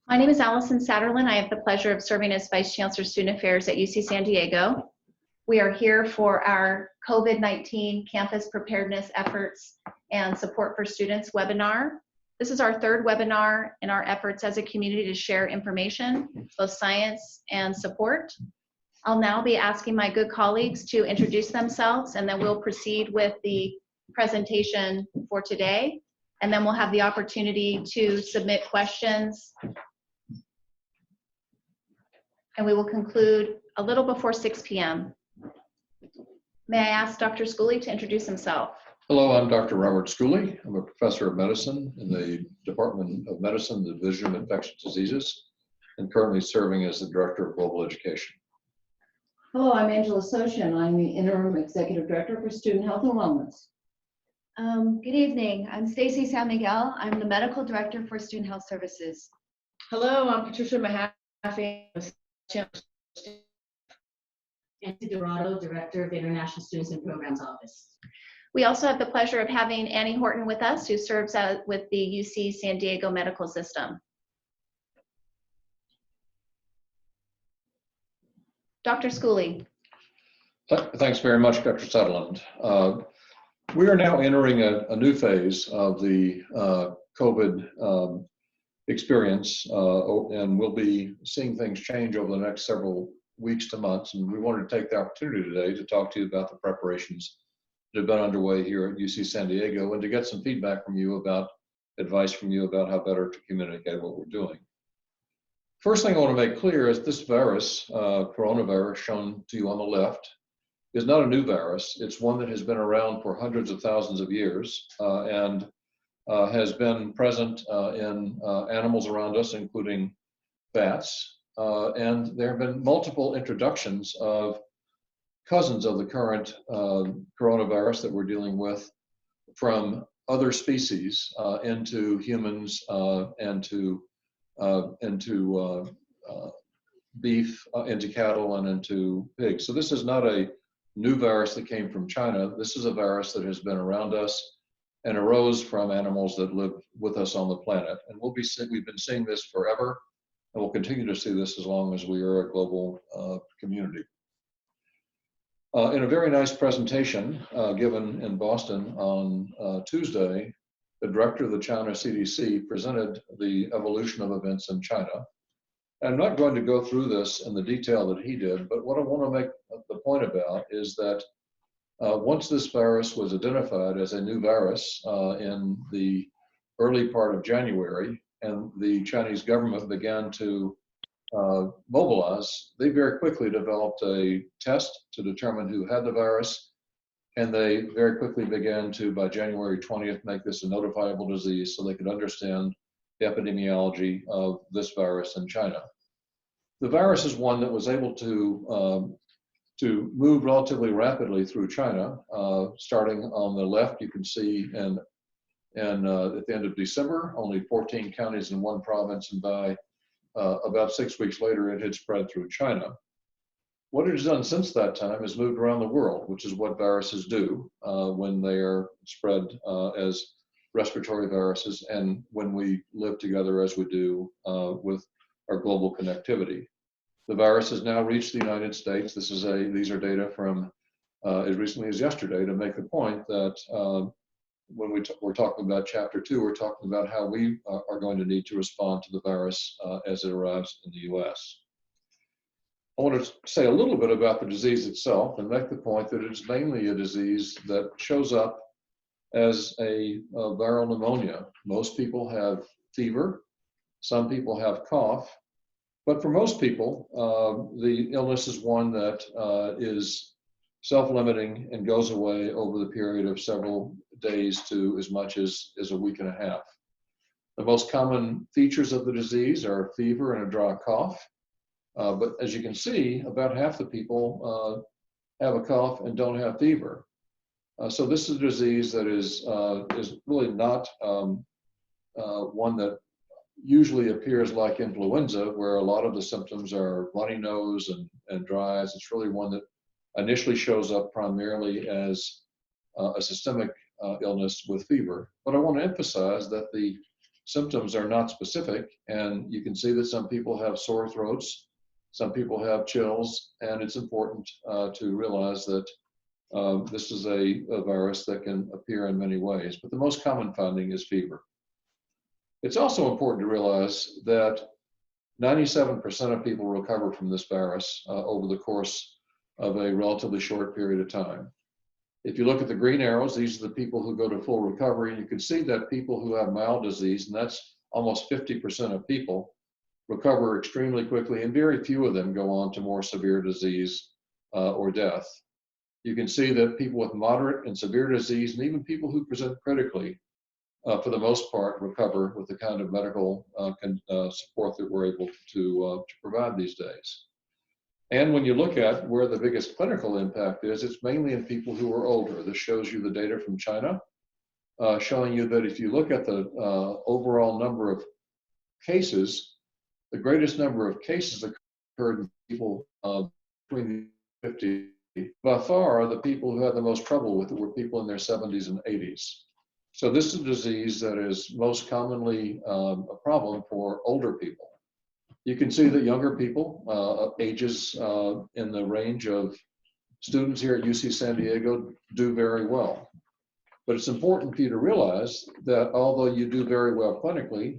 My name is Alysson Satterlund. I have the pleasure of serving as Vice Chancellor Student Affairs at UC San Diego. We are here for our COVID-19 campus preparedness efforts and support for students webinar. This is our third webinar in our efforts as a community to share information, both science and support. I'll now be asking my good colleagues to introduce themselves, and then we'll proceed with the presentation for today. And then we'll have the opportunity to submit questions. And we will conclude a little before 6 p.m. May I ask Dr. Schooley to introduce himself? Hello, I'm Dr. Robert Schooley. I'm a professor of medicine in the Department of Medicine, the Division of Infectious Diseases, and currently serving as the Director of Global Education. Hello, I'm Scioscia, and I'm the Interim Executive Director for Student Health and Wellness. Good evening. I'm Stacie San Miguel. I'm the Medical Director for Student Health Services. Hello, I'm Patricia Mahaffey. And Dorado, Director of International Students and Programs Office. We also have the pleasure of having Annie Horton with us, who serves with the UC San Diego Medical System. Dr. Schooley. Thanks very much, Dr. Satterlund. We are now entering a new phase of the COVID experience, and we'll be seeing things change over the next several weeks to months. And we wanted to take the opportunity today to talk to you about the preparations that have been underway here at UC San Diego and to get some feedback from you about advice from you about how better to communicate what we're doing. First thing I want to make clear is this virus, coronavirus shown to you on the left, is not a new virus. It's one that has been around for hundreds of thousands of years and has been present in animals around us, including bats. And there have been multiple introductions of cousins of the current coronavirus that we're dealing with from other species into humans and into beef, into cattle, and into pigs. So this is not a new virus that came from China. This is a virus that has been around us and arose from animals that live with us on the planet. And we've been seeing this forever, and we'll continue to see this as long as we are a global community. In a very nice presentation given in Boston on Tuesday, the director of the China CDC presented the evolution of events in China. I'm not going to go through this in the detail that he did, but what I want to make the point about is that once this virus was identified as a new virus in the early part of January, and the Chinese government began to mobilize, they very quickly developed a test to determine who had the virus, and they very quickly began to, by January 20th, make this a notifiable disease so they could understand the epidemiology of this virus in China. The virus is one that was able to move relatively rapidly through China. Starting on the left, you can see at the end of December, only 14 counties in one province, and by about 6 weeks later, it had spread through China. What it has done since that time is moved around the world, which is what viruses do when they are spread as respiratory viruses and when we live together as we do with our global connectivity. The virus has now reached the United States. These are data from as recently as yesterday to make the point that when we're talking about Chapter 2, we're talking about how we are going to need to respond to the virus as it arrives in the US. I want to say a little bit about the disease itself and make the point that it's mainly a disease that shows up as a viral pneumonia. Most people have fever, some people have cough, but for most people, the illness is one that is self-limiting and goes away over the period of several days to as much as a week and a half. The most common features of the disease are fever and a dry cough. But as you can see, about half the people have a cough and don't have fever. So this is a disease that is really not one that usually appears like influenza, where a lot of the symptoms are runny nose and dry eyes. It's really one that initially shows up primarily as a systemic illness with fever. But I want to emphasize that the symptoms are not specific, and you can see that some people have sore throats, some people have chills, and it's important to realize that this is a virus that can appear in many ways, but the most common finding is fever. It's also important to realize that 97% of people recover from this virus over the course of a relatively short period of time. If you look at the green arrows, these are the people who go to full recovery, and you can see that people who have mild disease, and that's almost 50% of people, recover extremely quickly, and very few of them go on to more severe disease or death. You can see that people with moderate and severe disease, and even people who present critically, for the most part, recover with the kind of medical support that we're able to provide these days. And when you look at where the biggest clinical impact is, it's mainly in people who are older. This shows you the data from China, showing you that if you look at the overall number of cases, the greatest number of cases occurred in people between 50. By far, the people who had the most trouble with it were people in their 70s and 80s. So this is a disease that is most commonly a problem for older people. You can see that younger people, ages in the range of students here at UC San Diego, do very well. But it's important for you to realize that although you do very well clinically,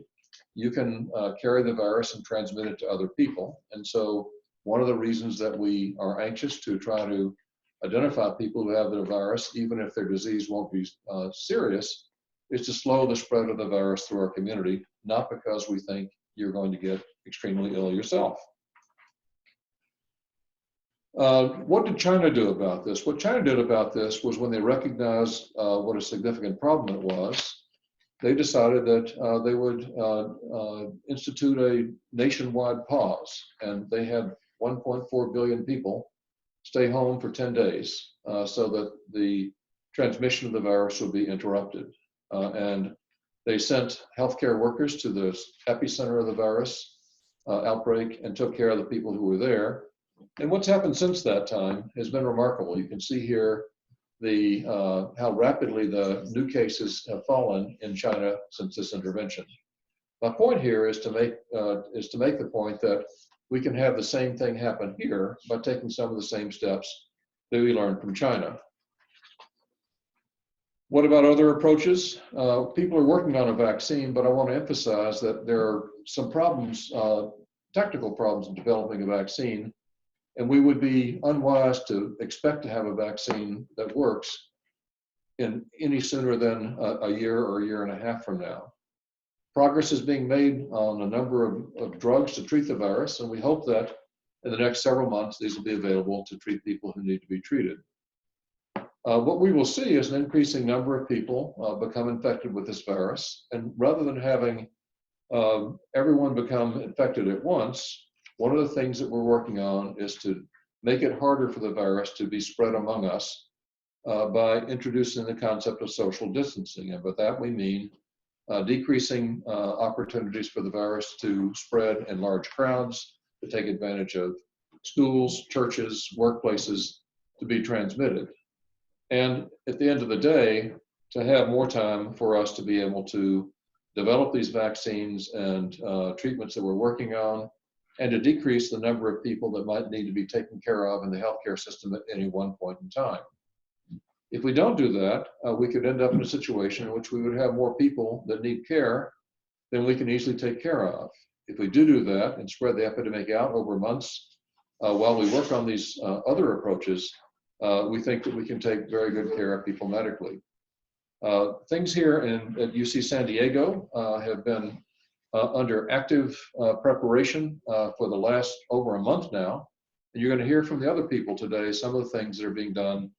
you can carry the virus and transmit it to other people. And so one of the reasons that we are anxious to try to identify people who have the virus, even if their disease won't be serious, is to slow the spread of the virus through our community, not because we think you're going to get extremely ill yourself. What did China do about this? What China did about this was, when they recognized what a significant problem it was, they decided that they would institute a nationwide pause, and they had 1.4 billion people stay home for 10 days so that the transmission of the virus would be interrupted. And they sent healthcare workers to the epicenter of the virus outbreak and took care of the people who were there. And what's happened since that time has been remarkable. You can see here the how rapidly the new cases have fallen in China since this intervention. My point here is to make the point that we can have the same thing happen here by taking some of the same steps that we learned from China. What about other approaches? People are working on a vaccine, but I want to emphasize that there are some problems, technical problems in developing a vaccine, and we would be unwise to expect to have a vaccine that works in any sooner than a year or a year and a half from now. Progress is being made on a number of drugs to treat the virus, and we hope that in the next several months, these will be available to treat people who need to be treated. What we will see is an increasing number of people become infected with this virus, and rather than having everyone become infected at once, one of the things that we're working on is to make it harder for the virus to be spread among us by introducing the concept of social distancing. And by that we mean decreasing opportunities for the virus to spread in large crowds, to take advantage of schools, churches, workplaces to be transmitted. And at the end of the day, to have more time for us to be able to develop these vaccines and treatments that we're working on, and to decrease the number of people that might need to be taken care of in the healthcare system at any one point in time. If we don't do that, we could end up in a situation in which we would have more people that need care than we can easily take care of. If we do that and spread the epidemic out over months while we work on these other approaches, we think that we can take very good care of people medically. Things here at UC San Diego have been under active preparation for the last over a month now. And you're going to hear from the other people today some of the things that are being done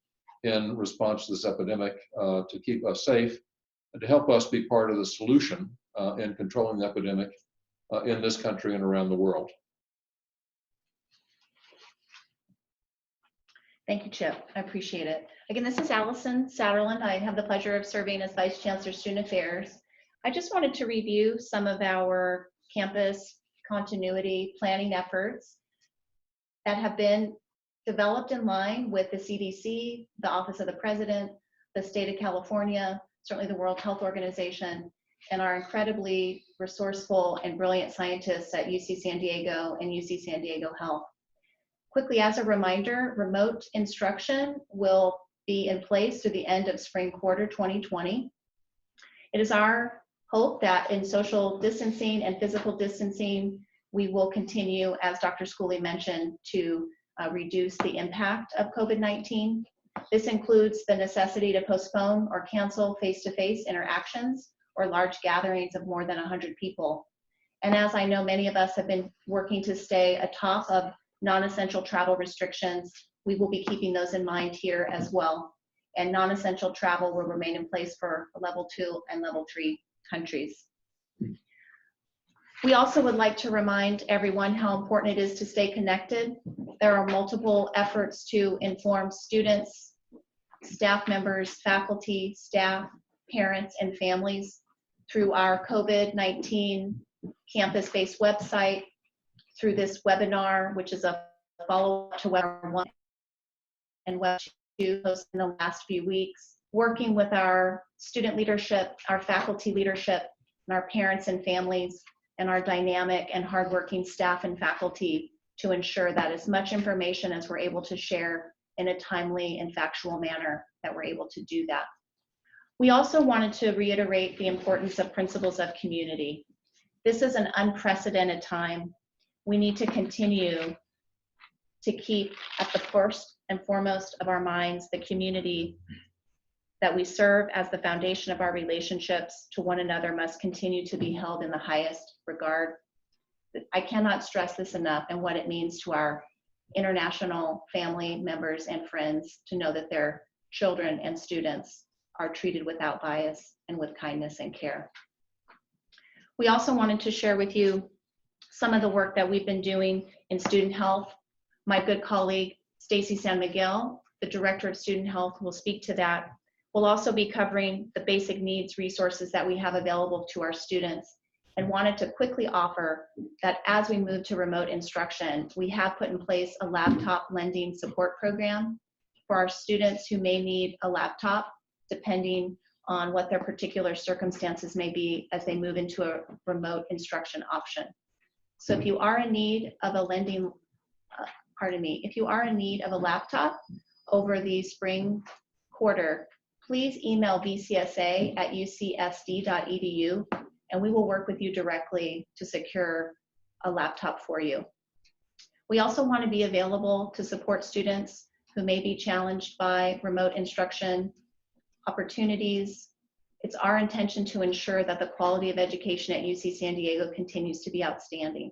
in response to this epidemic to keep us safe and to help us be part of the solution in controlling the epidemic in this country and around the world. Thank you, Chip. I appreciate it. Again, this is Alysson Satterlund. I have the pleasure of serving as Vice Chancellor Student Affairs. I just wanted to review some of our campus continuity planning efforts that have been developed in line with the CDC, the Office of the President, the State of California, certainly the World Health Organization, and our incredibly resourceful and brilliant scientists at UC San Diego and UC San Diego Health. Quickly, as a reminder, remote instruction will be in place through the end of spring quarter 2020. It is our hope that in social distancing and physical distancing, we will continue, as Dr. Schooley mentioned, to reduce the impact of COVID-19. This includes the necessity to postpone or cancel face-to-face interactions or large gatherings of more than 100 people. And as I know many of us have been working to stay atop of non-essential travel restrictions, we will be keeping those in mind here as well. And non-essential travel will remain in place for level 2 and level 3 countries. We also would like to remind everyone how important it is to stay connected. There are multiple efforts to inform students, staff members, faculty, staff, parents, and families through our COVID-19 campus-based website, through this webinar, which is a follow-up to webinar 1 and webinar 2 posted in the last few weeks, working with our student leadership, our faculty leadership, and our parents and families, and our dynamic and hardworking staff and faculty to ensure that as much information as we're able to share in a timely and factual manner, that we're able to do that. We also wanted to reiterate the importance of principles of community. This is an unprecedented time. We need to continue to keep at the first and foremost of our minds the community that we serve as the foundation of our relationships to one another must continue to be held in the highest regard. I cannot stress this enough, and what it means to our international family members and friends to know that their children and students are treated without bias and with kindness and care. We also wanted to share with you some of the work that we've been doing in student health. My good colleague, Stacie San Miguel, the Director of Student Health, will speak to that. We'll also be covering the basic needs resources that we have available to our students, and wanted to quickly offer that as we move to remote instruction, we have put in place a laptop lending support program for our students who may need a laptop, depending on what their particular circumstances may be as they move into a remote instruction option. So if you are in need of a lending, if you are in need of a laptop over the spring quarter, please email vcsa@ucsd.edu, and we will work with you directly to secure a laptop for you. We also want to be available to support students who may be challenged by remote instruction opportunities. It's our intention to ensure that the quality of education at UC San Diego continues to be outstanding.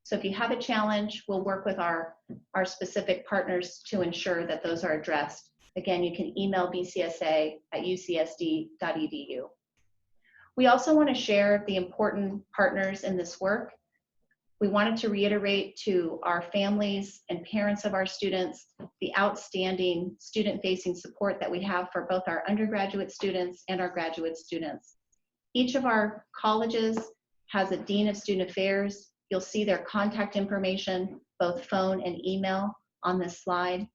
So if you have a challenge, we'll work with our specific partners to ensure that those are addressed. Again, you can email vcsa@ucsd.edu. We also want to share the important partners in this work. We wanted to reiterate to our families and parents of our students the outstanding student-facing support that we have for both our undergraduate students and our graduate students. Each of our colleges has a Dean of Student Affairs. You'll see their contact information, both phone and email, on this slide.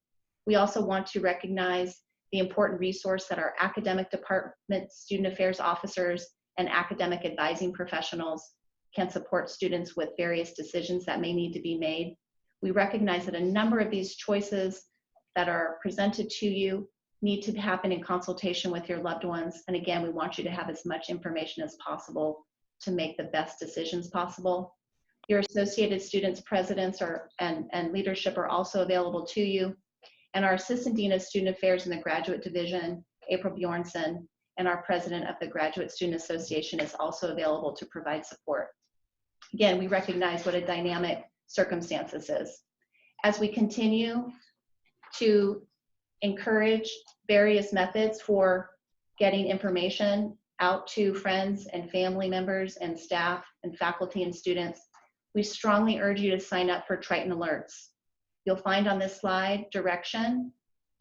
We also want to recognize the important resource that our academic department student affairs officers and academic advising professionals can support students with various decisions that may need to be made. We recognize that a number of these choices that are presented to you need to happen in consultation with your loved ones. And again, we want you to have as much information as possible to make the best decisions possible. Your Associated Students Presidents and leadership are also available to you. And our Assistant Dean of Student Affairs in the Graduate Division, April Bjornson, and our President of the Graduate Student Association is also available to provide support. Again, we recognize what a dynamic circumstance this is. As we continue to encourage various methods for getting information out to friends and family members and staff and faculty and students, we strongly urge you to sign up for Triton Alerts. You'll find on this slide direction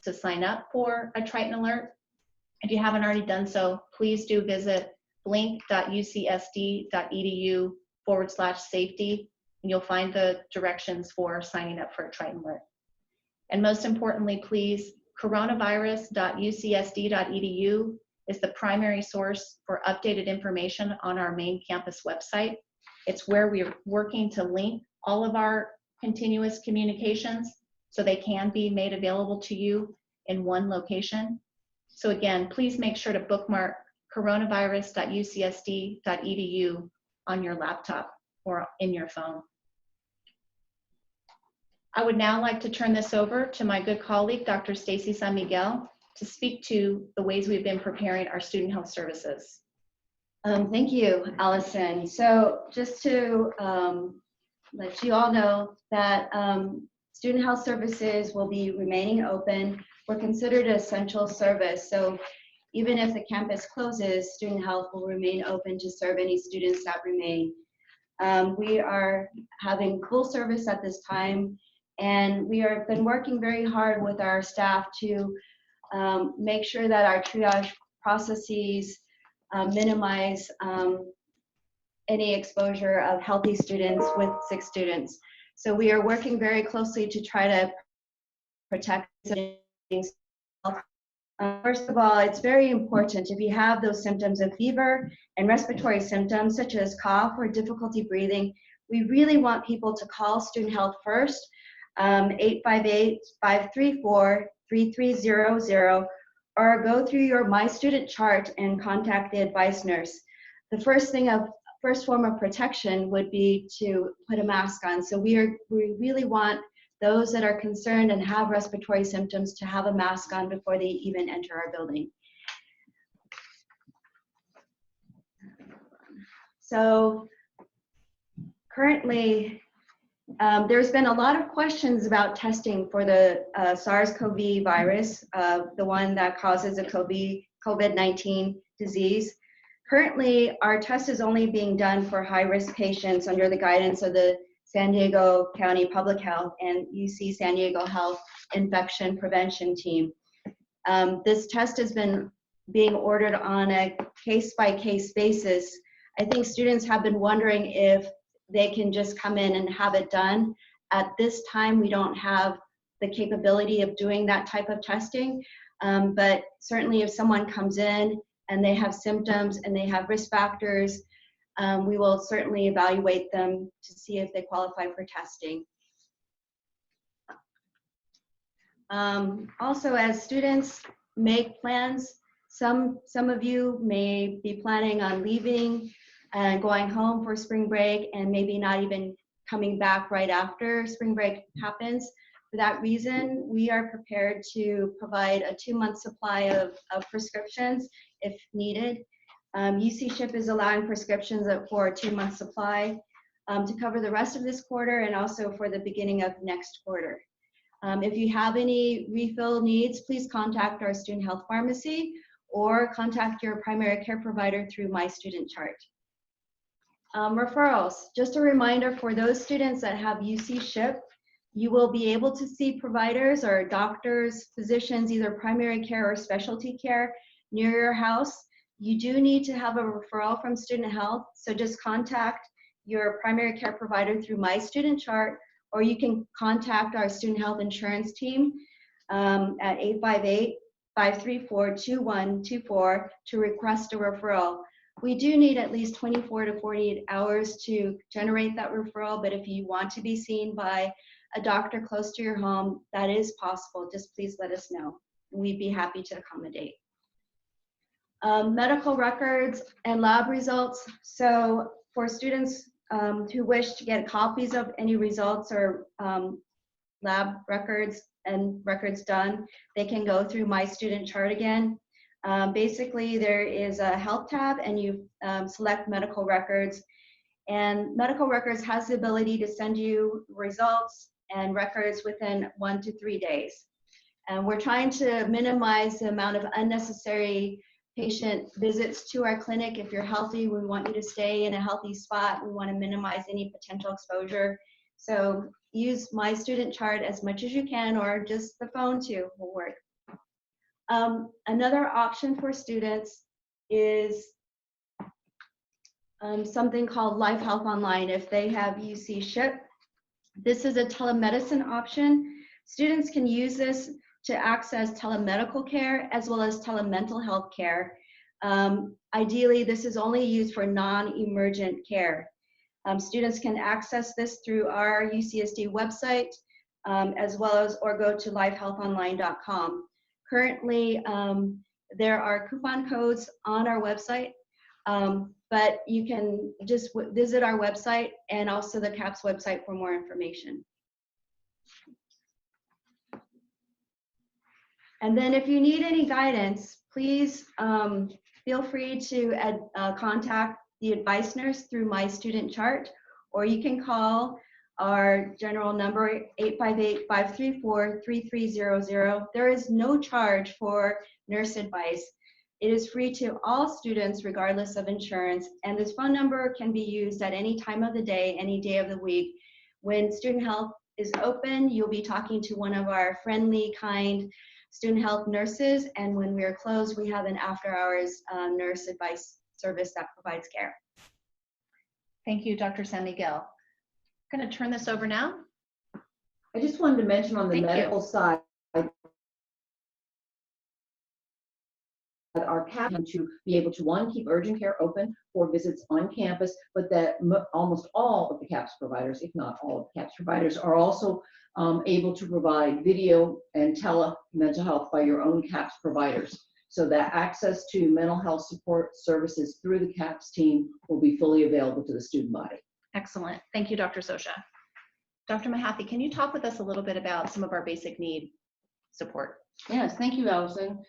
to sign up for a Triton Alert. If you haven't already done so, please do visit blink.ucsd.edu/safety, and you'll find the directions for signing up for a Triton Alert. And most importantly, please, coronavirus.ucsd.edu is the primary source for updated information on our main campus website. It's where we're working to link all of our continuous communications so they can be made available to you in one location. So again, please make sure to bookmark coronavirus.ucsd.edu on your laptop or in your phone. I would now like to turn this over to my good colleague, Dr. Stacie San Miguel, to speak to the ways we've been preparing our student health services. Thank you, Alysson. So just to let you all know that student health services will be remaining open. We're considered an essential service. So even if the campus closes, student health will remain open to serve any students that remain. We are having full service at this time, and we have been working very hard with our staff to make sure that our triage processes minimize any exposure of healthy students with sick students. So we are working very closely to try to protect students. First of all, it's very important if you have those symptoms of fever and respiratory symptoms such as cough or difficulty breathing, we really want people to call student health first, 858-534-3300, or go through your My Student chart and contact the advice nurse. The first form of protection would be to put a mask on. So we really want those that are concerned and have respiratory symptoms to have a mask on before they even enter our building. So currently, there's been a lot of questions about testing for the SARS-CoV virus, the one that causes a COVID-19 disease. Currently, our test is only being done for high-risk patients under the guidance of the San Diego County Public Health and UC San Diego Health Infection Prevention Team. This test has been being ordered on a case-by-case basis. I think students have been wondering if they can just come in and have it done. At this time, we don't have the capability of doing that type of testing, but certainly if someone comes in and they have symptoms and they have risk factors, we will certainly evaluate them to see if they qualify for testing. Also, as students make plans, some of you may be planning on leaving and going home for spring break and maybe not even coming back right after spring break happens. For that reason, we are prepared to provide a 2-month supply of prescriptions if needed. UC Ship is allowing prescriptions for a 2-month supply to cover the rest of this quarter and also for the beginning of next quarter. If you have any refill needs, please contact our student health pharmacy or contact your primary care provider through My Student chart. Referrals, just a reminder for those students that have UC Ship, you will be able to see providers or doctors, physicians, either primary care or specialty care near your house. You do need to have a referral from student health, so just contact your primary care provider through My Student chart, or you can contact our student health insurance team at 858-534-2124 to request a referral. We do need at least 24 to 48 hours to generate that referral, but if you want to be seen by a doctor close to your home, that is possible. Just please let us know. We'd be happy to accommodate. Medical records and lab results. So for students who wish to get copies of any results or lab records and records done, they can go through My Student chart again. Basically, there is a health tab and you select medical records, and medical records has the ability to send you results and records within 1 to 3 days. And we're trying to minimize the amount of unnecessary patient visits to our clinic. If you're healthy, we want you to stay in a healthy spot. We want to minimize any potential exposure. So use My Student chart as much as you can, or just the phone too will work. Another option for students is something called Life Health Online. If they have UC Ship, this is a telemedicine option. Students can use this to access telemedical care as well as telemental health care. Ideally, this is only used for non-emergent care. Students can access this through our UCSD website, as well as or go to livehealthonline.com. Currently, there are coupon codes on our website, but you can just visit our website and also the CAPS website for more information. And then if you need any guidance, please feel free to contact the advice nurse through My Student Chart, or you can call our general number 858-534-3300. There is no charge for nurse advice. It is free to all students regardless of insurance, and this phone number can be used at any time of the day, any day of the week. When student health is open, you'll be talking to one of our friendly, kind student health nurses, and when we are closed, we have an after-hours nurse advice service that provides care. Thank you, Dr. San Miguel. I'm going to turn this over now. I just wanted to mention on the Thank you. medical side, that our CAP to be able to, one, keep urgent care open for visits on campus, but that almost all of the CAPS providers, if not all of the CAPS providers, are also able to provide video and mental health by your own CAPS providers. So that access to mental health support services through the CAPS team will be fully available to the student body. Excellent. Thank you, Dr. Scioscia. Dr. Mahaffey, can you talk with us a little bit about some of our basic need support? Yes, thank you, Alysson.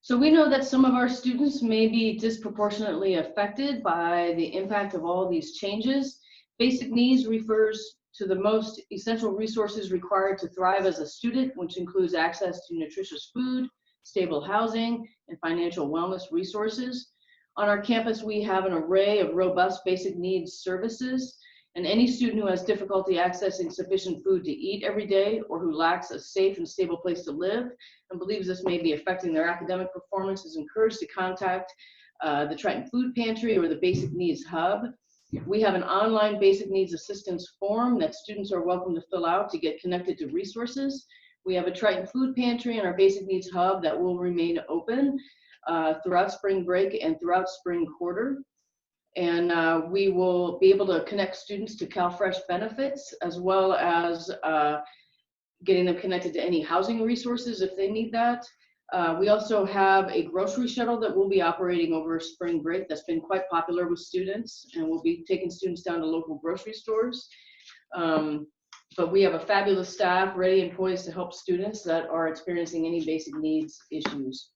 So we know that some of our students may be disproportionately affected by the impact of all these changes. Basic needs refers to the most essential resources required to thrive as a student, which includes access to nutritious food, stable housing, and financial wellness resources. On our campus, we have an array of robust basic needs services, and any student who has difficulty accessing sufficient food to eat every day or who lacks a safe and stable place to live and believes this may be affecting their academic performance is encouraged to contact the Triton Food Pantry or the Basic Needs Hub. We have an online basic needs assistance form that students are welcome to fill out to get connected to resources. We have a Triton Food Pantry and our Basic Needs Hub that will remain open throughout spring break and throughout spring quarter. And we will be able to connect students to CalFresh benefits, as well as getting them connected to any housing resources if they need that. We also have a grocery shuttle that will be operating over spring break that's been quite popular with students, and we'll be taking students down to local grocery stores. But we have a fabulous staff ready and poised to help students that are experiencing any basic needs issues.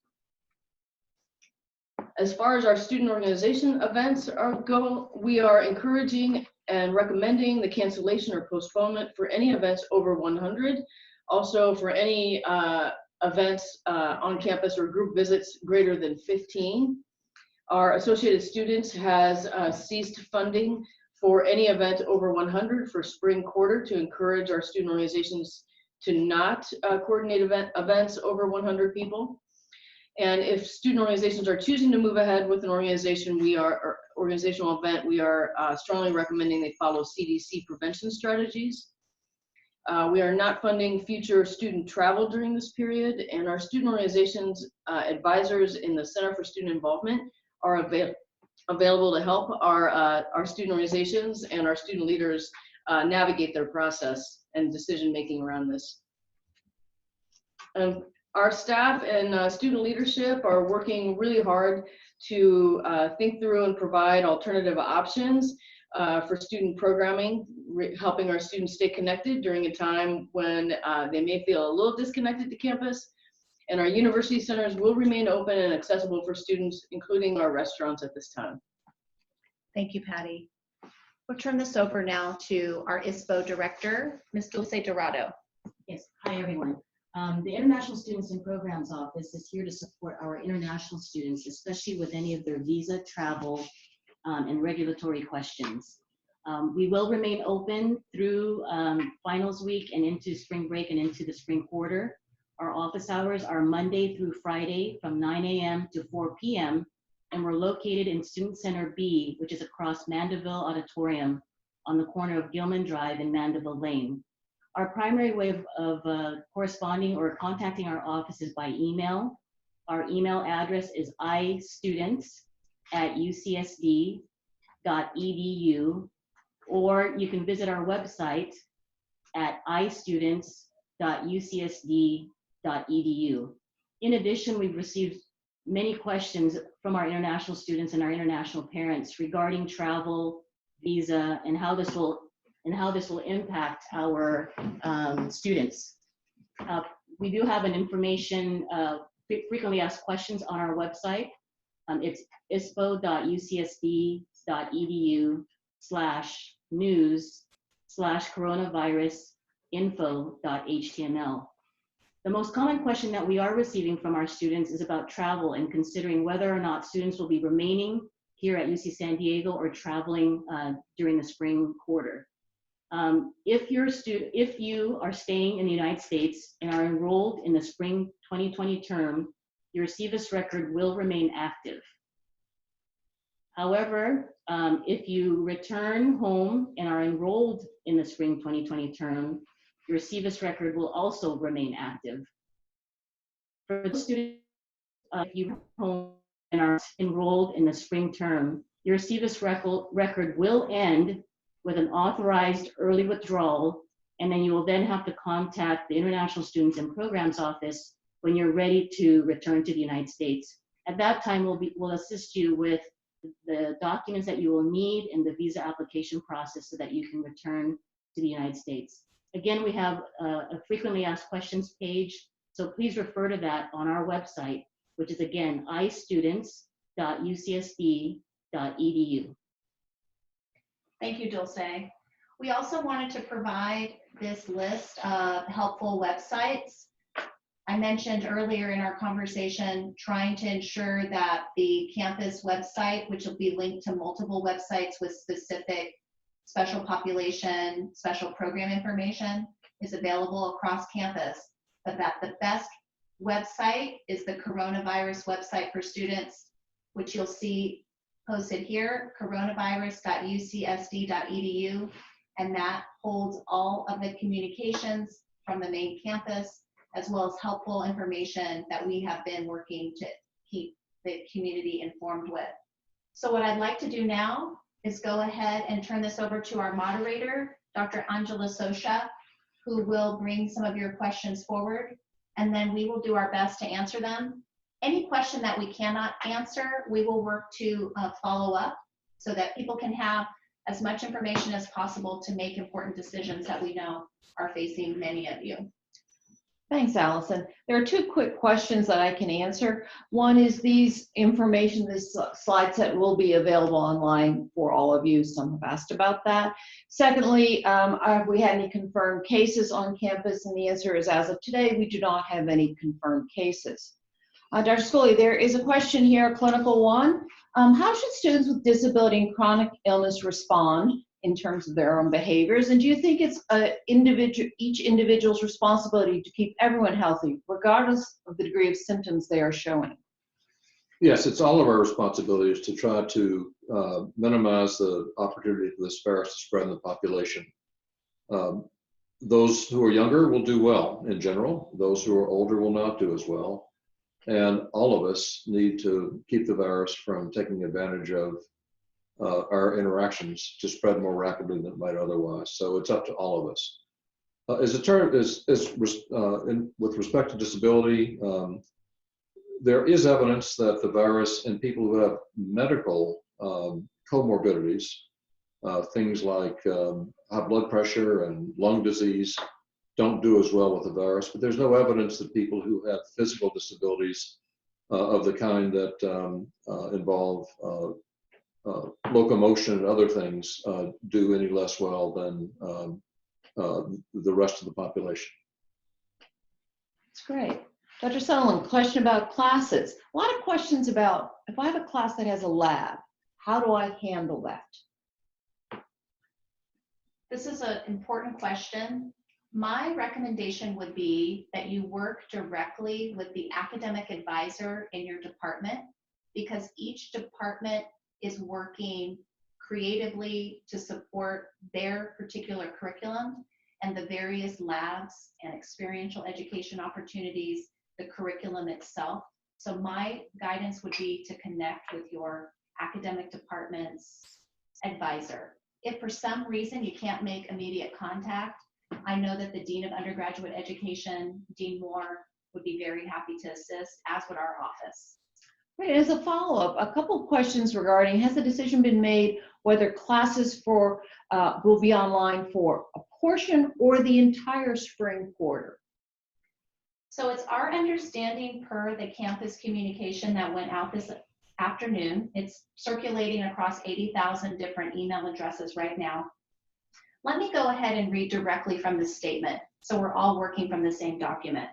As far as our student organization events go, we are encouraging and recommending the cancellation or postponement for any events over 100. Also for any events on campus or group visits greater than 15. Our Associated Students has ceased funding for any event over 100 for spring quarter to encourage our student organizations to not coordinate events over 100 people. And if student organizations are choosing to move ahead with an organization, organizational event, we are strongly recommending they follow CDC prevention strategies. We are not funding future student travel during this period, and our student organizations advisors in the Center for Student Involvement are available to help our student organizations and our student leaders navigate their process and decision-making around this. Our staff and student leadership are working really hard to think through and provide alternative options for student programming, helping our students stay connected during a time when they may feel a little disconnected to campus. And our university centers will remain open and accessible for students, including our restaurants at this time. Thank you, Patty. We'll turn this over now to our ISPO director, Ms. Dulce Dorado. Yes, hi everyone. The International Students and Programs Office is here to support our international students, especially with any of their visa, travel, and regulatory questions. We will remain open through finals week and into spring break and into the spring quarter. Our office hours are Monday through Friday from 9 a.m. to 4 p.m. and we're located in Student Center B, which is across Mandeville Auditorium on the corner of Gilman Drive and Mandeville Lane. Our primary way of corresponding or contacting our office is by email. Our email address is istudents@ucsd.edu, or you can visit our website at istudents.ucsd.edu. In addition, we've received many questions from our international students and our international parents regarding travel, visa, and how this will impact our students. We do have an information, frequently asked questions on our website. It's ispo.ucsd.edu/news/coronavirus-info.html. The most common question that we are receiving from our students is about travel and considering whether or not students will be remaining here at UC San Diego or traveling during the spring quarter. If you are staying in the United States and are enrolled in the spring 2020 term, your CVIS record will remain active. However, if you return home and are enrolled in the spring 2020 term, your CVIS record will also remain active. For the students, if you return home and are enrolled in the spring term, your CVIS record will end with an authorized early withdrawal, and then you will then have to contact the International Students and Programs Office when you're ready to return to the United States. At that time, we'll assist you with the documents that you will need in the visa application process so that you can return to the United States. Again, we have a frequently asked questions page, so please refer to that on our website, which is again, istudents.ucsd.edu. Thank you, Dulce. We also wanted to provide this list of helpful websites. I mentioned earlier in our conversation trying to ensure that the campus website, which will be linked to multiple websites with specific special population, special program information, is available across campus, but that the best website is the coronavirus website for students, which you'll see posted here, coronavirus.ucsd.edu, and that holds all of the communications from the main campus, as well as helpful information that we have been working to keep the community informed with. So what I'd like to do now is go ahead and turn this over to our moderator, Dr. Angela Scioscia, who will bring some of your questions forward, and then we will do our best to answer them. Any question that we cannot answer, we will work to follow up so that people can have as much information as possible to make important decisions that we know are facing many of you. Thanks, Alysson. There are two quick questions that I can answer. One is these information, this slide set will be available online for all of you. Some have asked about that. Secondly, have we had any confirmed cases on campus? And the answer is, as of today, we do not have any confirmed cases. Dr. Schooley, there is a question here, clinical one. How should students with disability and chronic illness respond in terms of their own behaviors? And do you think it's each individual's responsibility to keep everyone healthy, regardless of the degree of symptoms they are showing? Yes, it's all of our responsibilities to try to minimize the opportunity for this virus to spread in the population. Those who are younger will do well in general. Those who are older will not do as well. And all of us need to keep the virus from taking advantage of our interactions to spread more rapidly than it might otherwise. So it's up to all of us. With respect to disability, there is evidence that the virus in people who have medical comorbidities, things like high blood pressure and lung disease, don't do as well with the virus, but there's no evidence that people who have physical disabilities of the kind that involve locomotion and other things do any less well than the rest of the population. That's great. Dr. Satterlund, question about classes. A lot of questions about, if I have a class that has a lab, how do I handle that? This is an important question. My recommendation would be that you work directly with the academic advisor in your department, because each department is working creatively to support their particular curriculum and the various labs and experiential education opportunities, the curriculum itself So my guidance would be to connect with your academic department's advisor. If for some reason you can't make immediate contact, I know that the Dean of Undergraduate Education, Dean Moore, would be very happy to assist, as would our office. Right, as a follow-up, a couple of questions regarding, has the decision been made whether classes will be online for a portion or the entire spring quarter? So it's our understanding per the campus communication that went out this afternoon. It's circulating across 80,000 different email addresses right now. Let me go ahead and read directly from the statement, so we're all working from the same document.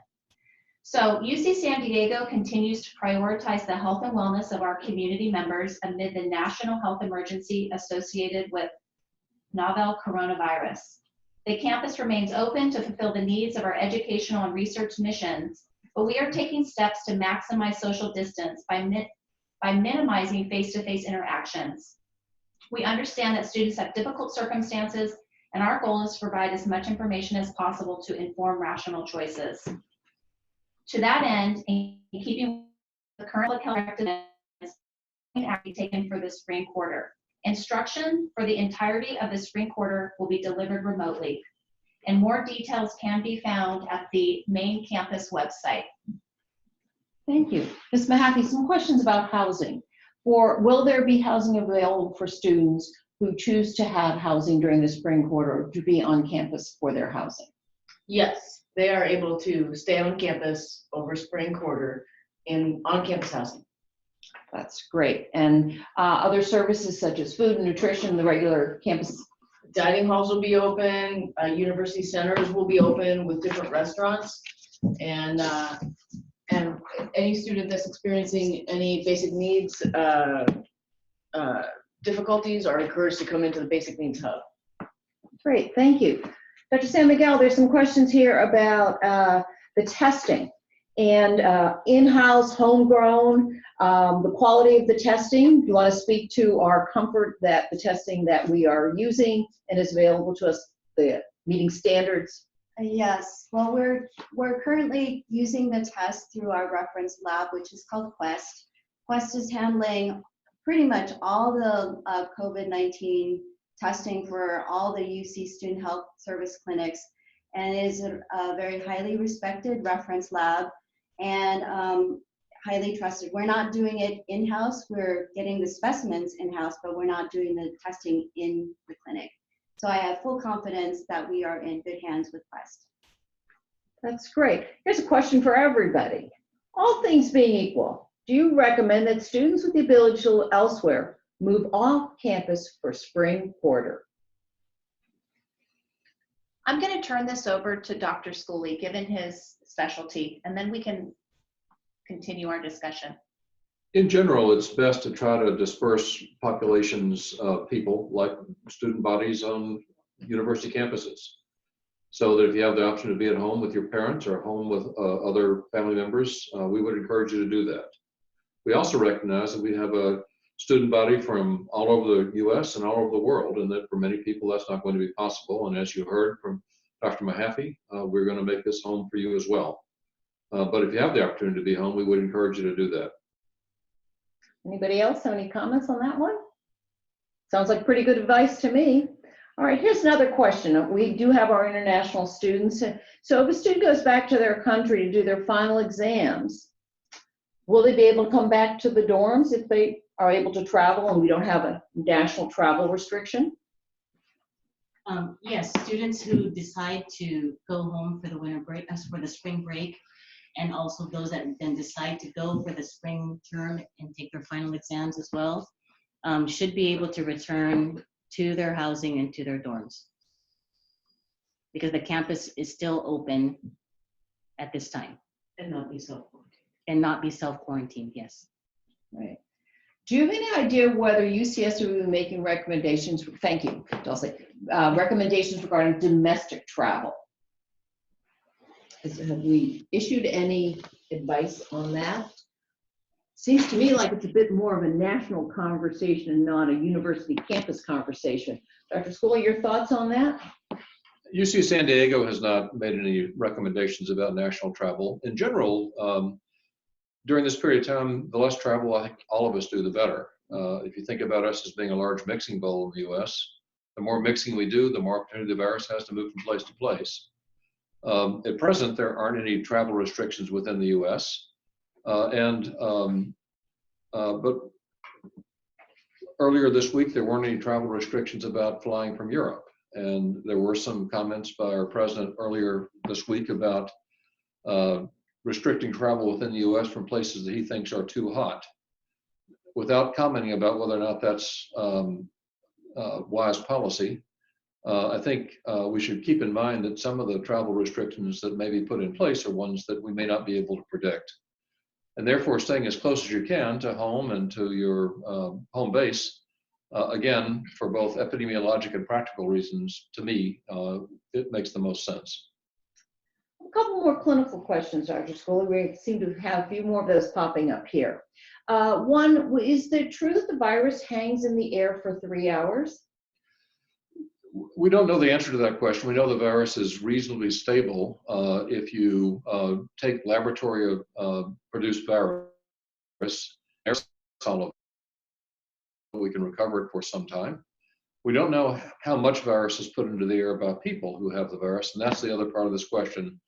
So UC San Diego continues to prioritize the health and wellness of our community members amid the national health emergency associated with novel coronavirus. The campus remains open to fulfill the needs of our educational and research missions, but we are taking steps to maximize social distance by minimizing face-to-face interactions. We understand that students have difficult circumstances, and our goal is to provide as much information as possible to inform rational choices. To that end, in keeping with the current public health directives taken for the spring quarter, instruction for the entirety of the spring quarter will be delivered remotely, and more details can be found at the main campus website. Thank you. Ms. Mahaffey, some questions about housing. Will there be housing available for students who choose to have housing during the spring quarter to be on campus for their housing? Yes, they are able to stay on campus over spring quarter in on-campus housing. That's great. And other services such as food and nutrition, the regular campus? Dining halls will be open, university centers will be open with different restaurants, and any student that's experiencing any basic needs difficulties are encouraged to come into the basic needs hub. Great, thank you. Dr. San Miguel, there's some questions here about the testing and in-house, homegrown, the quality of the testing. Do you want to speak to our comfort that the testing that we are using and is available to us, the meeting standards? Yes, well, we're currently using the test through our reference lab, which is called Quest. Quest is handling pretty much all the COVID-19 testing for all the UC Student Health Service clinics, and is a very highly respected reference lab and highly trusted. We're not doing it in-house. We're getting the specimens in-house, but we're not doing the testing in the clinic. So I have full confidence that we are in good hands with Quest. That's great. Here's a question for everybody. All things being equal, do you recommend that students with the ability to live elsewhere move off campus for spring quarter? I'm going to turn this over to Dr. Schooley, given his specialty, and then we can continue our discussion. In general, it's best to try to disperse populations of people, like student bodies on university campuses, so that if you have the option to be at home with your parents or home with other family members, we would encourage you to do that. We also recognize that we have a student body from all over the US and all over the world, and that for many people that's not going to be possible. And as you heard from Dr. Mahaffey, we're going to make this home for you as well. But if you have the opportunity to be home, we would encourage you to do that. Anybody else have any comments on that one? Sounds like pretty good advice to me. All right, here's another question. We do have our international students. So if a student goes back to their country to do their final exams, will they be able to come back to the dorms if they are able to travel and we don't have a national travel restriction? Yes, students who decide to go home for the winter break, for the spring break, and also those that then decide to go for the spring term and take their final exams as well, should be able to return to their housing and to their dorms, because the campus is still open at this time. And not be self-quarantined. And not be self-quarantined, yes. Right. Do you have any idea whether UCS will be making recommendations, thank you, Dulce, recommendations regarding domestic travel? Have we issued any advice on that? Seems to me like it's a bit more of a national conversation and not a university campus conversation. Dr. Schooley, your thoughts on that? UC San Diego has not made any recommendations about national travel. In general, during this period of time, the less travel I think all of us do, the better. If you think about us as being a large mixing bowl in the U.S., the more mixing we do, the more opportunity the virus has to move from place to place. At present, there aren't any travel restrictions within the U.S. But earlier this week, there weren't any travel restrictions about flying from Europe. And there were some comments by our president earlier this week about restricting travel within the U.S. from places that he thinks are too hot, without commenting about whether or not that's wise policy. I think we should keep in mind that some of the travel restrictions that may be put in place are ones that we may not be able to predict. And therefore, staying as close as you can to home and to your home base, again, for both epidemiologic and practical reasons, to me, it makes the most sense. A couple more clinical questions, Dr. Schooley. We seem to have a few more of those popping up here. One, is it true that the virus hangs in the air for 3 hours? We don't know the answer to that question. We know the virus is reasonably stable if you take laboratory produced virus, aerosol, we can recover it for some time. We don't know how much virus is put into the air by people who have the virus, and that's the other part of this question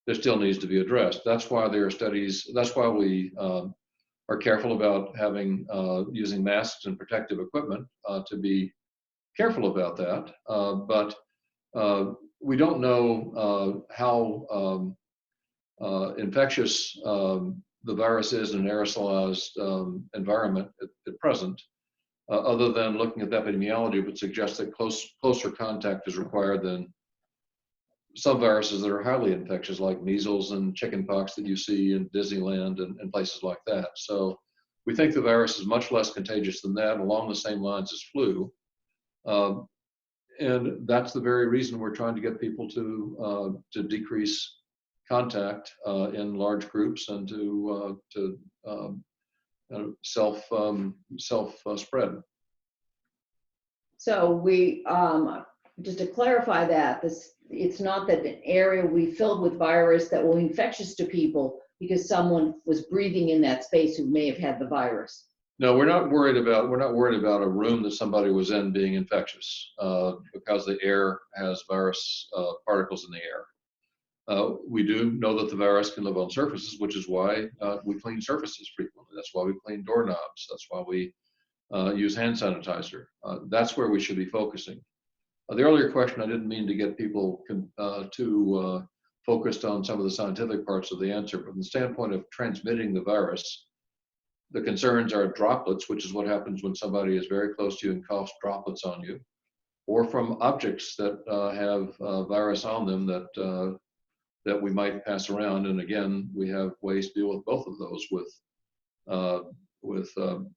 that still needs to be addressed. That's why there are studies, that's why we are careful about having using masks and protective equipment to be careful about that, but we don't know how infectious the virus is in an aerosolized environment at present, other than looking at the epidemiology would suggest that closer contact is required than some viruses that are highly infectious, like measles and chickenpox that you see in Disneyland and places like that. So we think the virus is much less contagious than that, along the same lines as flu. And that's the very reason we're trying to get people to decrease contact in large groups and to self spread. So we, just to clarify that, it's not that an area we filled with virus that will be infectious to people because someone was breathing in that space who may have had the virus. No, we're not worried about a room that somebody was in being infectious because the air has virus particles in the air. We do know that the virus can live on surfaces, which is why we clean surfaces frequently. That's why we clean doorknobs. That's why we use hand sanitizer. That's where we should be focusing. The earlier question, I didn't mean to get people too focused on some of the scientific parts of the answer, but from the standpoint of transmitting the virus, the concerns are droplets, which is what happens when somebody is very close to you and coughs droplets on you, or from objects that have virus on them that we might pass around. And again, we have ways to deal with both of those with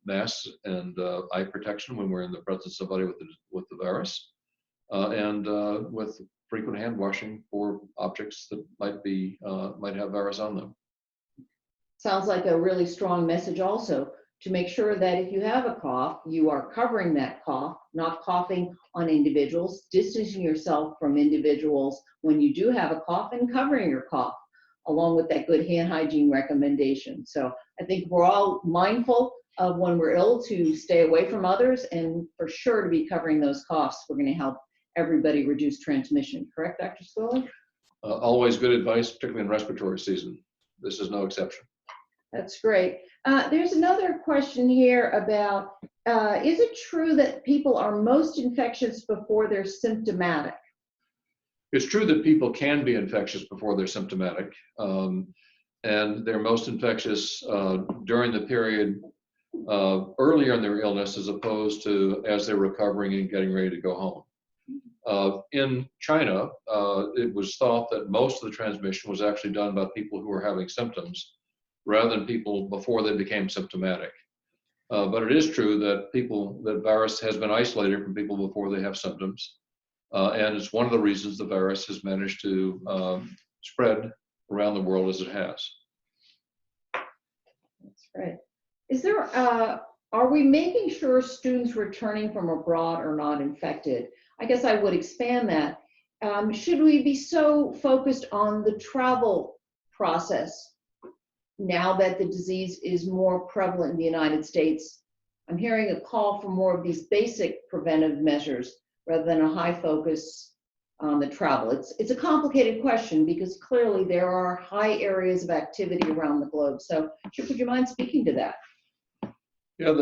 masks and eye protection when we're in the presence of somebody with the virus, and with frequent hand washing for objects that might have virus on them. Sounds like a really strong message also to make sure that if you have a cough, you are covering that cough, not coughing on individuals, distancing yourself from individuals when you do have a cough, and covering your cough, along with that good hand hygiene recommendation. So I think we're all mindful of when we're ill to stay away from others, and for sure to be covering those coughs. We're going to help everybody reduce transmission. Correct, Dr. Schooley? Always good advice, particularly in respiratory season. This is no exception. That's great. There's another question here about, is it true that people are most infectious before they're symptomatic? It's true that people can be infectious before they're symptomatic, and they're most infectious during the period earlier in their illness as opposed to as they're recovering and getting ready to go home. In China, it was thought that most of the transmission was actually done by people who were having symptoms rather than people before they became symptomatic. But it is true that virus has been isolated from people before they have symptoms. And it's one of the reasons the virus has managed to spread around the world as it has. That's right. Is there, are we making sure students returning from abroad are not infected? I guess I would expand that. Should we be so focused on the travel process now that the disease is more prevalent in the United States, I'm hearing a call for more of these basic preventive measures rather than a high focus on the travel. It's a complicated question because clearly there are high areas of activity around the globe. So Chip, would you mind speaking to that? Yeah,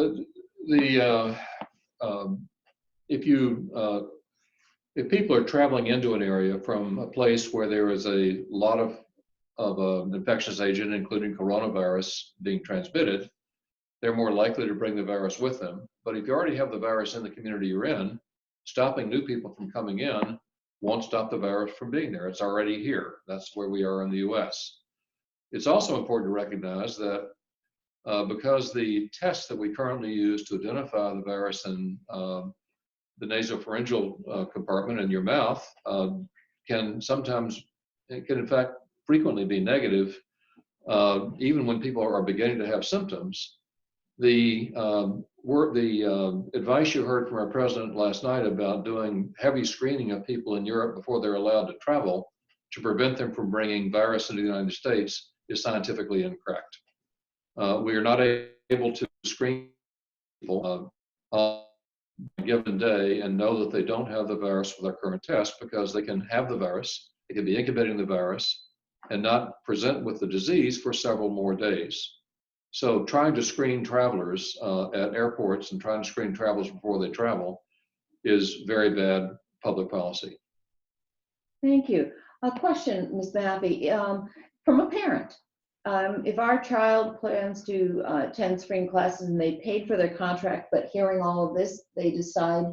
if people are traveling into an area from a place where there is a lot of an infectious agent, including coronavirus, being transmitted, they're more likely to bring the virus with them. But if you already have the virus in the community you're in, stopping new people from coming in won't stop the virus from being there. It's already here. That's where we are in the US. It's also important to recognize that because the tests that we currently use to identify the virus in the nasopharyngeal compartment in your mouth can in fact frequently be negative, even when people are beginning to have symptoms. The advice you heard from our president last night about doing heavy screening of people in Europe before they're allowed to travel to prevent them from bringing virus into the United States is scientifically incorrect. We are not able to screen people on a given day and know that they don't have the virus with our current test, because they can have the virus, they can be incubating the virus, and not present with the disease for several more days. So trying to screen travelers at airports and trying to screen travelers before they travel is very bad public policy. Thank you. A question, Ms. Mahaffey, from a parent. If our child plans to attend spring classes and they paid for their contract, but hearing all of this, they decide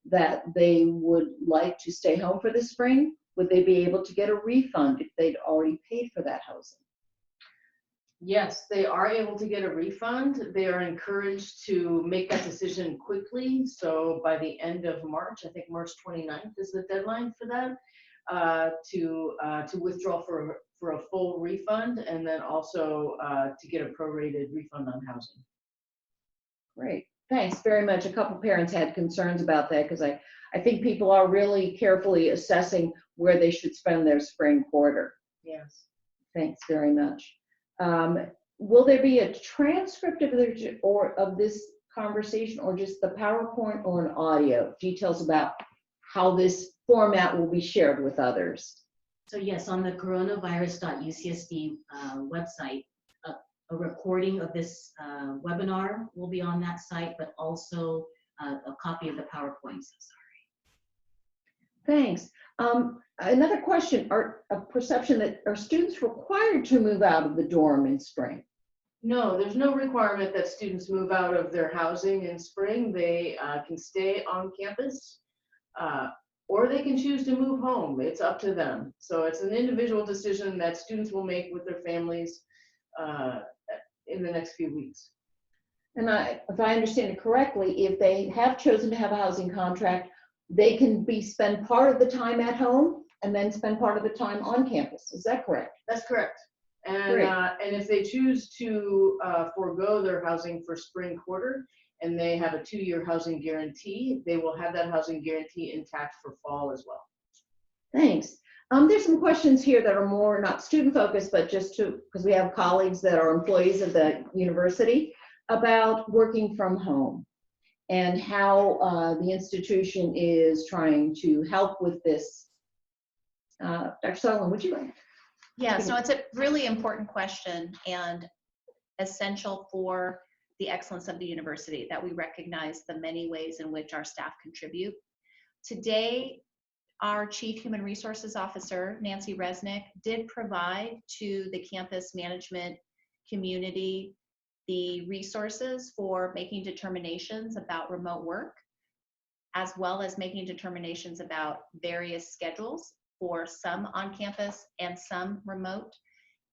that they would like to stay home for the spring, would they be able to get a refund if they'd already paid for that housing? Yes, they are able to get a refund. They are encouraged to make that decision quickly. So by the end of March, I think March 29th is the deadline for that, to withdraw for a full refund, and then also to get a prorated refund on housing. Great, thanks very much. A couple parents had concerns about that because I think people are really carefully assessing where they should spend their spring quarter. Yes. Thanks very much. Will there be a transcript of this conversation, or just the PowerPoint or an audio? Details about how this format will be shared with others. So yes, on the coronavirus.ucsd website, a recording of this webinar will be on that site, but also a copy of the PowerPoints. Thanks. Another question, a perception that are students required to move out of the dorm in spring? No, there's no requirement that students move out of their housing in spring. They can stay on campus, or they can choose to move home. It's up to them. So it's an individual decision that students will make with their families in the next few weeks. And if I understand it correctly, if they have chosen to have a housing contract, they can spend part of the time at home and then spend part of the time on campus. Is that correct? That's correct. And if they choose to forego their housing for spring quarter and they have a 2-year housing guarantee, they will have that housing guarantee intact for fall as well. Thanks. There's some questions here that are more not student focused, but just because we have colleagues that are employees of the university, about working from home and how the institution is trying to help with this. Dr. Satterlund, would you like? Yeah, so it's a really important question and essential for the excellence of the university, that we recognize the many ways in which our staff contribute. Today, our Chief Human Resources Officer, Nancy Resnick, did provide to the campus management community the resources for making determinations about remote work, as well as making determinations about various schedules for some on campus and some remote,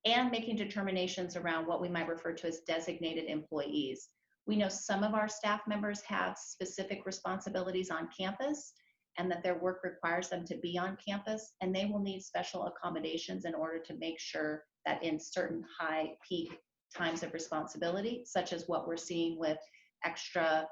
and making determinations around what we might refer to as designated employees. We know some of our staff members have specific responsibilities on campus and that their work requires them to be on campus, and they will need special accommodations in order to make sure that in certain high peak times of responsibility, such as what we're seeing with extra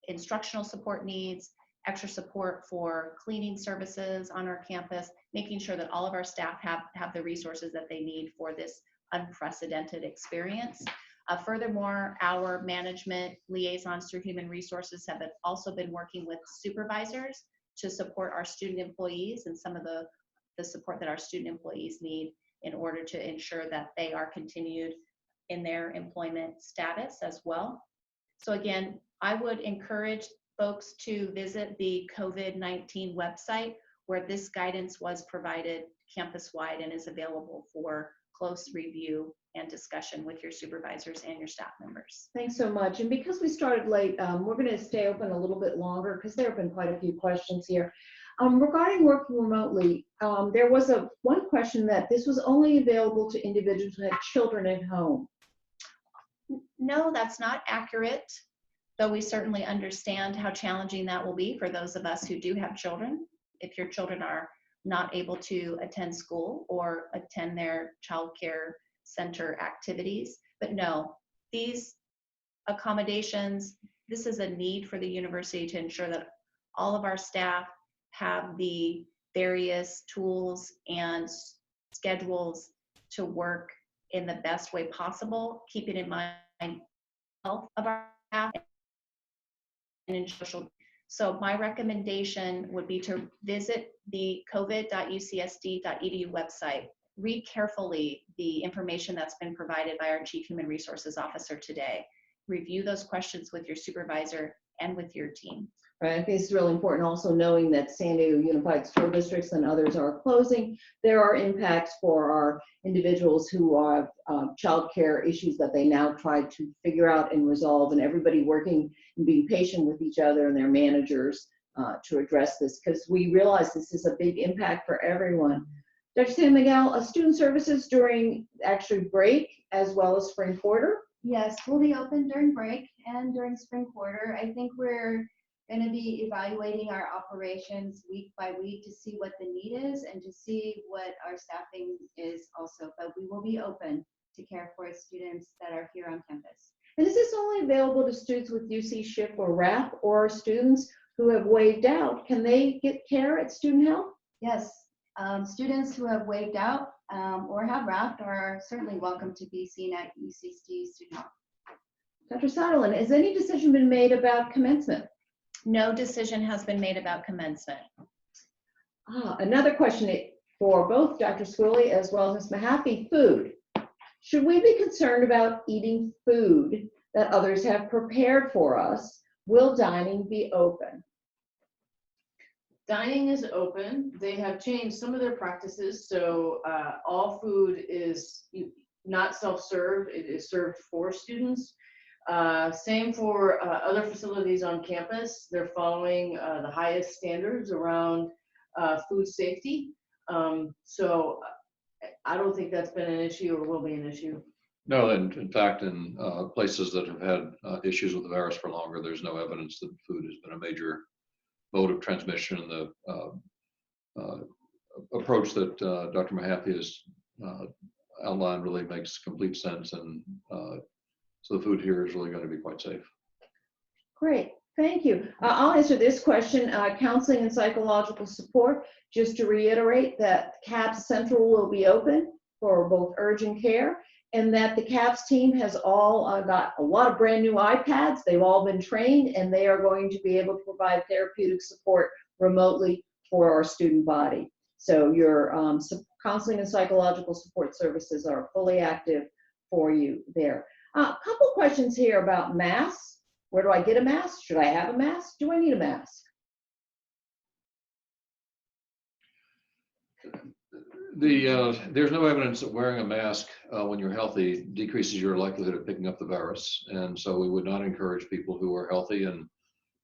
instructional support needs extra support for cleaning services on our campus, making sure that all of our staff have the resources that they need for this unprecedented experience. Furthermore, our management liaisons through human resources have also been working with supervisors to support our student employees and some of the support that our student employees need in order to ensure that they are continued in their employment status as well. So again, I would encourage folks to visit the COVID-19 website where this guidance was provided campus-wide and is available for close review and discussion with your supervisors and your staff members. Thanks so much. And because we started late, we're going to stay open a little bit longer because there have been quite a few questions here. Regarding working remotely, there was one question that this was only available to individuals who had children at home. No, that's not accurate, though we certainly understand how challenging that will be for those of us who do have children. If your children are not able to attend school or attend their child care center activities. But no, these accommodations, this is a need for the university to ensure that all of our staff have the various tools and schedules to work in the best way possible, keeping in mind health of our staff and social. So my recommendation would be to visit the covid.ucsd.edu website. Read carefully the information that's been provided by our Chief Human Resources Officer today. Review those questions with your supervisor and with your team. Right, I think it's really important also knowing that San Diego Unified School Districts and others are closing. There are impacts for our individuals who have child care issues that they now try to figure out and resolve, and everybody working and being patient with each other and their managers to address this, because we realize this is a big impact for everyone. Dr. San Miguel, student services during actually break as well as spring quarter? Yes, we'll be open during break and during spring quarter. I think we're going to be evaluating our operations week by week to see what the need is and to see what our staffing is also. But we will be open to care for students that are here on campus. And is this only available to students with UC SHIP or RAP, or students who have waived out? Can they get care at Student Health? Yes, students who have waived out or have wrapped are certainly welcome to be seen at UCSD Student Health. Dr. Satterlund, has any decision been made about commencement? No decision has been made about commencement. Another question for both Dr. Schooley as well as Ms. Mahaffey, food. Should we be concerned about eating food that others have prepared for us? Will dining be open? Dining is open. They have changed some of their practices, so all food is not self-serve. It is served for students. Same for other facilities on campus. They're following the highest standards around food safety. So I don't think that's been an issue or will be an issue. No, and in fact, in places that have had issues with the virus for longer, there's no evidence that food has been a major mode of transmission. And the approach that Dr. Mahaffey has outlined really makes complete sense. And so the food here is really going to be quite safe. Great, thank you. I'll answer this question, counseling and psychological support. Just to reiterate that CAPS Central will be open for both urgent care, and that the CAPS team has all got a lot of brand new iPads. They've all been trained, and they are going to be able to provide therapeutic support remotely for our student body. So your counseling and psychological support services are fully active for you there. A couple questions here about masks. Where do I get a mask? Should I have a mask? Do I need a mask? There's no evidence that wearing a mask when you're healthy decreases your likelihood of picking up the virus. And so we would not encourage people who are healthy and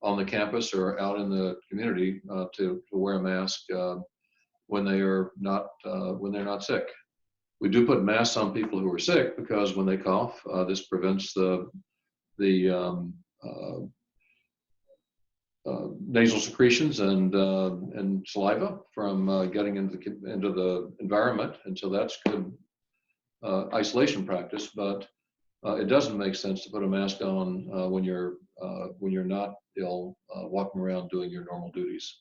on the campus or out in the community to wear a mask when they're not sick. We do put masks on people who are sick because when they cough, this prevents the nasal secretions and saliva from getting into the environment, and so that's good isolation practice. But it doesn't make sense to put a mask on when you're when you're not ill, walking around doing your normal duties.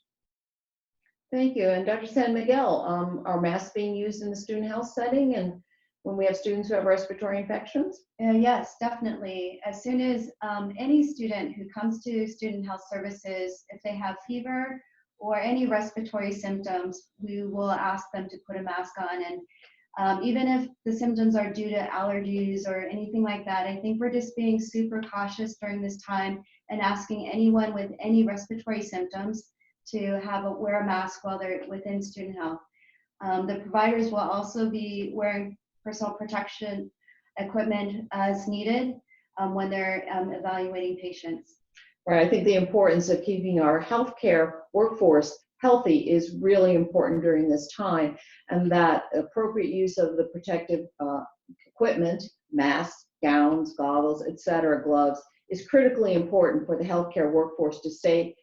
Thank you. And Dr. San Miguel, are masks being used in the student health setting and when we have students who have respiratory infections? Yes, definitely. As soon as any student who comes to student health services, if they have fever or any respiratory symptoms, we will ask them to put a mask on. And even if the symptoms are due to allergies or anything like that, I think we're just being super cautious during this time and asking anyone with any respiratory symptoms to wear a mask while they're within student health. The providers will also be wearing personal protection equipment as needed when they're evaluating patients. Right. I think the importance of keeping our healthcare workforce healthy is really important during this time, and that appropriate use of the protective equipment, masks, gowns, goggles, etc., gloves, is critically important for the healthcare workforce to stay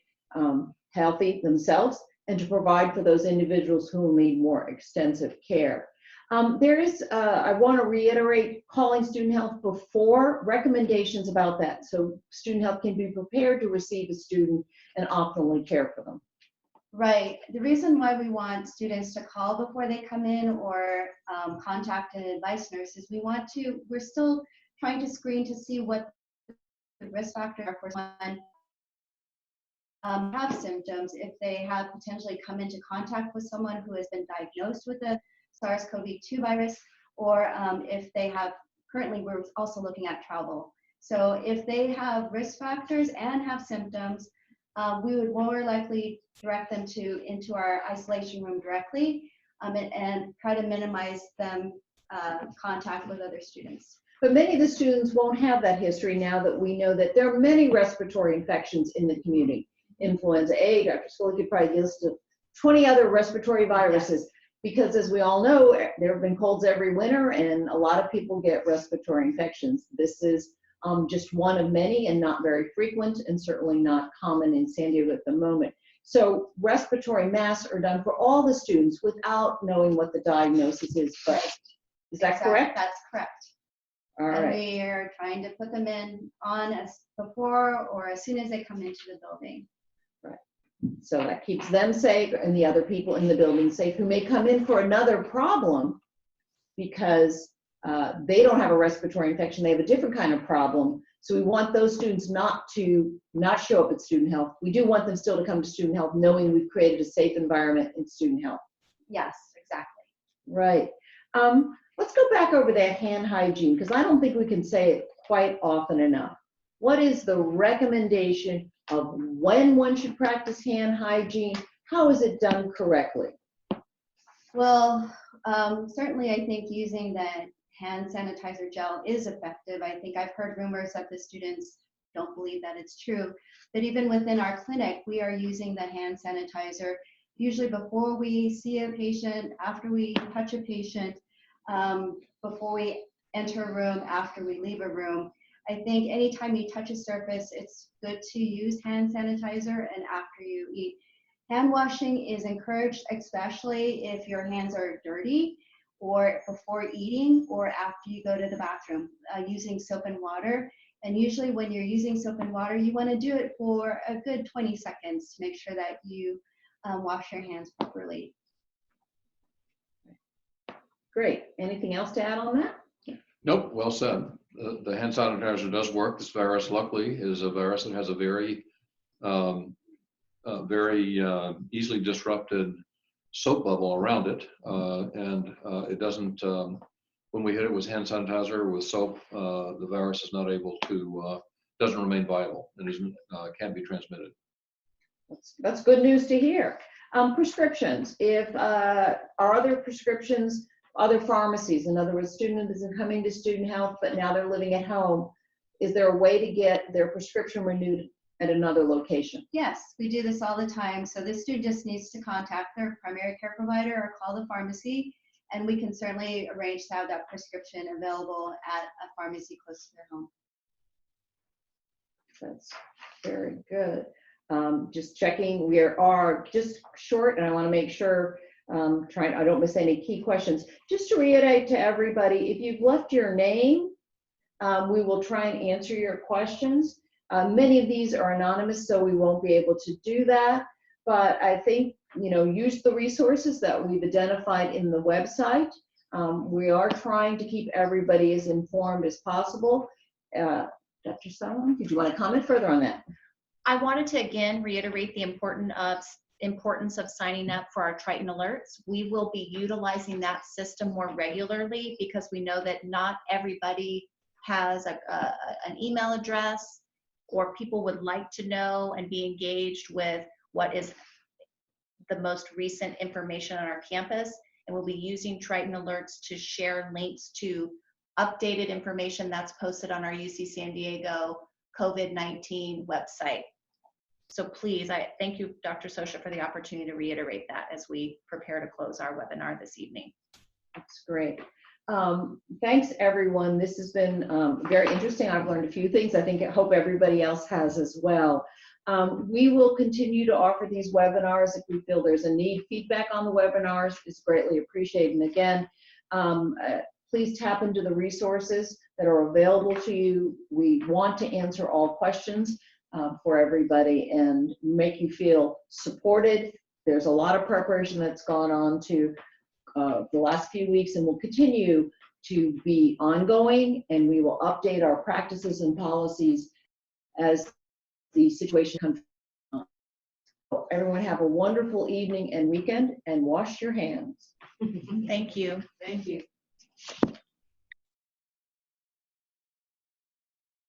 healthy themselves and to provide for those individuals who will need more extensive care. I want to reiterate calling student health before, recommendations about that, so student health can be prepared to receive a student and optimally care for them. Right. The reason why we want students to call before they come in or contact an advice nurse is we're still trying to screen to see what the risk factors are for someone have symptoms, if they have potentially come into contact with someone who has been diagnosed with the SARS-CoV-2 virus, or if they have, currently we're also looking at travel. So if they have risk factors and have symptoms, we would more likely direct them into our isolation room directly and try to minimize them contact with other students. But many of the students won't have that history now that we know that there are many respiratory infections in the community. Influenza A, Dr. Schooley could probably list 20 other respiratory viruses. Yes. Because as we all know, there have been colds every winter and a lot of people get respiratory infections. This is just one of many and not very frequent and certainly not common in San Diego at the moment. So respiratory masks are done for all the students without knowing what the diagnosis is first. Is that correct? That's correct. All right. And we are trying to put them on as before or as soon as they come into the building. Right. So that keeps them safe and the other people in the building safe who may come in for another problem because they don't have a respiratory infection, they have a different kind of problem. So we want those students not show up at student health. We do want them still to come to student health knowing we've created a safe environment in student health. Yes, exactly. Right. Let's go back over that hand hygiene because I don't think we can say it quite often enough. What is the recommendation of when one should practice hand hygiene? How is it done correctly? Well, certainly I think using the hand sanitizer gel is effective. I think I've heard rumors that the students don't believe that it's true. But even within our clinic, we are using the hand sanitizer usually before we see a patient, after we touch a patient, before we enter a room, after we leave a room. I think anytime you touch a surface, it's good to use hand sanitizer and after you eat. Hand washing is encouraged, especially if your hands are dirty or before eating or after you go to the bathroom, using soap and water. And usually when you're using soap and water, you want to do it for a good 20 seconds to make sure that you wash your hands properly. Great. Anything else to add on that? Nope, well said. The hand sanitizer does work. This virus, luckily, is a virus that has a very easily disrupted soap bubble around it. It doesn't, when we hit it with hand sanitizer, with soap, the virus is not able to, doesn't remain viable and can't be transmitted. That's good news to hear. Prescriptions, if are other prescriptions, other pharmacies, in other words, student isn't coming to student health, but now they're living at home, is there a way to get their prescription renewed at another location? Yes, we do this all the time. So the student just needs to contact their primary care provider or call the pharmacy, and we can certainly arrange to have that prescription available at a pharmacy close to their home. That's very good. Just checking, we are just short, and I want to make sure I don't miss any key questions. Just to reiterate to everybody, if you've left your name, we will try and answer your questions. Many of these are anonymous, so we won't be able to do that. But I think, use the resources that we've identified in the website. We are trying to keep everybody as informed as possible. Dr. Satterlund, did you want to comment further on that? I wanted to again reiterate the importance of signing up for our Triton alerts. We will be utilizing that system more regularly because we know that not everybody has an email address, or people would like to know and be engaged with what is the most recent information on our campus. And we'll be using Triton alerts to share links to updated information that's posted on our UC San Diego COVID-19 website. So please, I thank you, Dr. Scioscia, for the opportunity to reiterate that as we prepare to close our webinar this evening. That's great. Thanks, everyone. This has been very interesting. I've learned a few things. I hope everybody else has as well. We will continue to offer these webinars if we feel there's a need. Feedback on the webinars is greatly appreciated. And again, please tap into the resources that are available to you. We want to answer all questions for everybody and make you feel supported. There's a lot of preparation that's gone on to the last few weeks and will continue to be ongoing, and we will update our practices and policies as the situation comes. Everyone have a wonderful evening and weekend, and wash your hands. Thank you. Thank you.